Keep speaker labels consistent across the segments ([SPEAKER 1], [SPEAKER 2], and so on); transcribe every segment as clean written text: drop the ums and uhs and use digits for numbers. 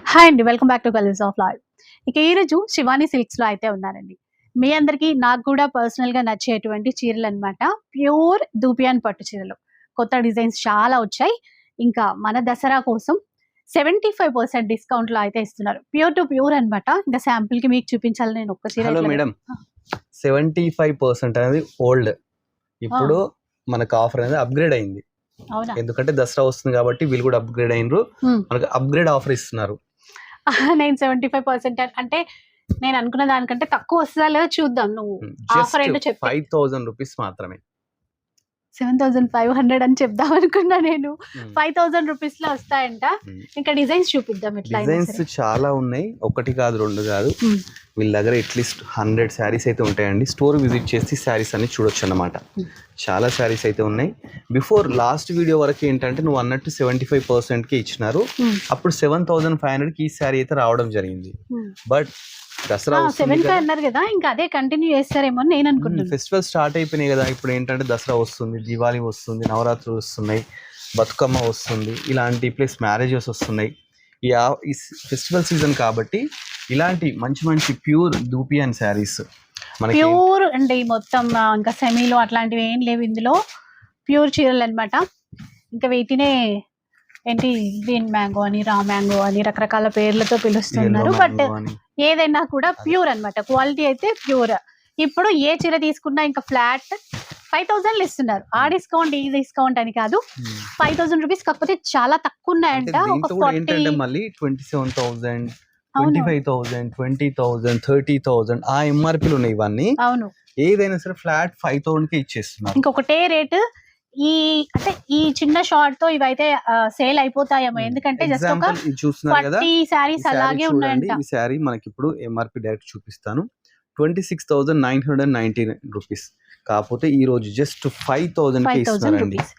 [SPEAKER 1] Hi అండి. Welcome back to colours of life. ఇక ఈరోజు శివాని సిల్క్స్‌లో అయితే ఉన్నానండి. మీ అందరికీ నాకు కూడా పర్సనల్‌గా నచ్చేటువంటి చీరలనమాట. ప్యూర్ దూపియాన్ పట్టు చీరలు. కొత్త డిజైన్స్ చాలా వచ్చాయి. ఇంకా మన దసరా కోసం 75% డిస్కౌంట్‌లో అయితే ఇస్తున్నారు. ప్యూర్ టు ప్యూర్ అనమాట. ఇంకా శాంపుల్‌కి మీకు చూపించాలని నేను ఒక్క చీర
[SPEAKER 2] హలో
[SPEAKER 1] ఇట్లా
[SPEAKER 2] మేడం, 75% అనేది ఓల్డ్. ఇప్పుడు మనకు ఆఫర్ అనేది అప్గ్రేడ్ అయింది.
[SPEAKER 1] అవునా?
[SPEAKER 2] ఎందుకంటే దసరా వస్తుంది కాబట్టి వీళ్ళు కూడా అప్గ్రేడ్ అయినరు. మనకు అప్గ్రేడ్ ఆఫర్ ఇస్తున్నారు.
[SPEAKER 1] నేను 75% అంటే నేను అనుకున్న దానికంటే తక్కువ వస్తుందా లేదా చూద్దాం. నువ్వు ఆఫర్ ఏంటో
[SPEAKER 2] జస్ట్
[SPEAKER 1] చెప్పు.
[SPEAKER 2] 5000 రూపీస్ మాత్రమే.
[SPEAKER 1] 7,500 అని చెప్దాం అనుకున్నా నేను. 5,000 రూపీస్‌లో వస్తాయంట. ఇంకా డిజైన్స్ చూపిద్దాం ఎట్లా అయినా
[SPEAKER 2] డిజైన్స్
[SPEAKER 1] సరే.
[SPEAKER 2] చాలా ఉన్నాయి, ఒకటి కాదు రెండు కాదు. వీళ్ళ దగ్గర అట్లీస్ట్ 100 శారీస్ అయితే ఉంటాయండి. స్టోర్ విజిట్ చేసి శారీస్ అన్ని చూడొచ్చు అన్నమాట. చాలా శారీస్ అయితే ఉన్నాయి. బిఫోర్ లాస్ట్ వీడియో వరకు ఏంటంటే నువ్వు అన్నట్టు 75%కి ఇచ్చినారు. అప్పుడు 7,500కి ఈ శారీ అయితే రావడం జరిగింది. బట్ దసరా
[SPEAKER 1] 75 అన్నారు కదా, ఇంకా అదే కంటిన్యూ చేస్తారేమో అని నేను అనుకుంటున్నాను.
[SPEAKER 2] ఫెస్టివల్ స్టార్ట్ అయిపోయినాయి కదా. ఇప్పుడు ఏంటంటే దసరా వస్తుంది, దివాళీ వస్తుంది, నవరాత్రులు వస్తున్నాయి, బతుకమ్మ వస్తుంది, ఇలాంటి ప్లస్ మ్యారేజెస్ వస్తున్నాయి. ఈ ఫెస్టివల్ సీజన్ కాబట్టి ఇలాంటి మంచి మంచి ప్యూర్ దూపియాన్ శారీస్ మనకి
[SPEAKER 1] ప్యూర్ అంటే మొత్తం ఇంకా సెమీలో అట్లాంటివి ఏం లేవు ఇందులో. ప్యూర్ చీరలు అన్నమాట. ఇంకా వీటినే ఏంటి గ్రీన్ మ్యాంగో అని, రా మ్యాంగో అని రకరకాల పేర్లతో పిలుస్తున్నారు. బట్ ఏదైనా కూడా ప్యూర్ అన్నమాట. క్వాలిటీ అయితే ప్యూర్. ఇప్పుడు ఏ చీర తీసుకున్నా ఇంకా ఫ్లాట్ 5,000 ఇస్తున్నారు. ఆ డిస్కౌంట్ ఈ డిస్కౌంట్ అని కాదు, 5,000 రూపీస్. కాకపోతే చాలా తక్కువ ఉన్నాయంట. ఒక 40
[SPEAKER 2] మళ్ళీ 27,000, 25,000, 20,000, 30,000 ఆ ఎంఆర్పీలు ఉన్నాయి ఇవన్నీ.
[SPEAKER 1] అవును,
[SPEAKER 2] ఏదైనా సరే ఫ్లాట్ 5,000కి ఇచ్చేస్తున్నారు.
[SPEAKER 1] ఇంకొకటే రేటు. ఈ అంటే ఈ చిన్న షార్ట్ తో ఇవైతే సేల్ అయిపోతాయేమో. ఎందుకంటే జస్ట్ ఒక
[SPEAKER 2] చూస్తున్నారు కదా
[SPEAKER 1] 40 శారీస్ అలాగే ఉన్నాయంట.
[SPEAKER 2] ఈ శారీ మనకి ఇప్పుడు ఎంఆర్పీ డైరెక్ట్ చూపిస్తాను. 26,999 రూపీస్. కాకపోతే ఈ రోజు జస్ట్ 5,000
[SPEAKER 1] రూపీస్.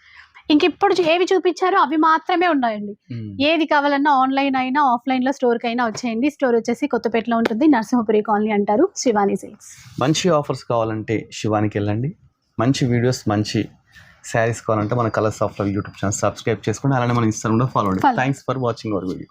[SPEAKER 1] ఇంక ఇప్పుడు ఏవి చూపించారో అవి మాత్రమే ఉన్నాయండి. ఏది కావాలన్నా ఆన్లైన్ అయినా ఆఫ్లైన్ లో స్టోర్ కైనా వచ్చేయండి. స్టోర్ వచ్చేసి కొత్తపేటలో ఉంటుంది, నరసింహపురి కాలనీ అంటారు. శివాని సిల్క్స్.
[SPEAKER 2] మంచి ఆఫర్స్ కావాలంటే శివానికి వెళ్ళండి. మంచి వీడియోస్, మంచి శారీస్ కావాలంటే మన colours of life YouTube channel subscribe చేసుకోండి. అలానే మన ఇన్స్టాగ్రామ్ ఫాలో అవ్వండి. Thanks for watching our video.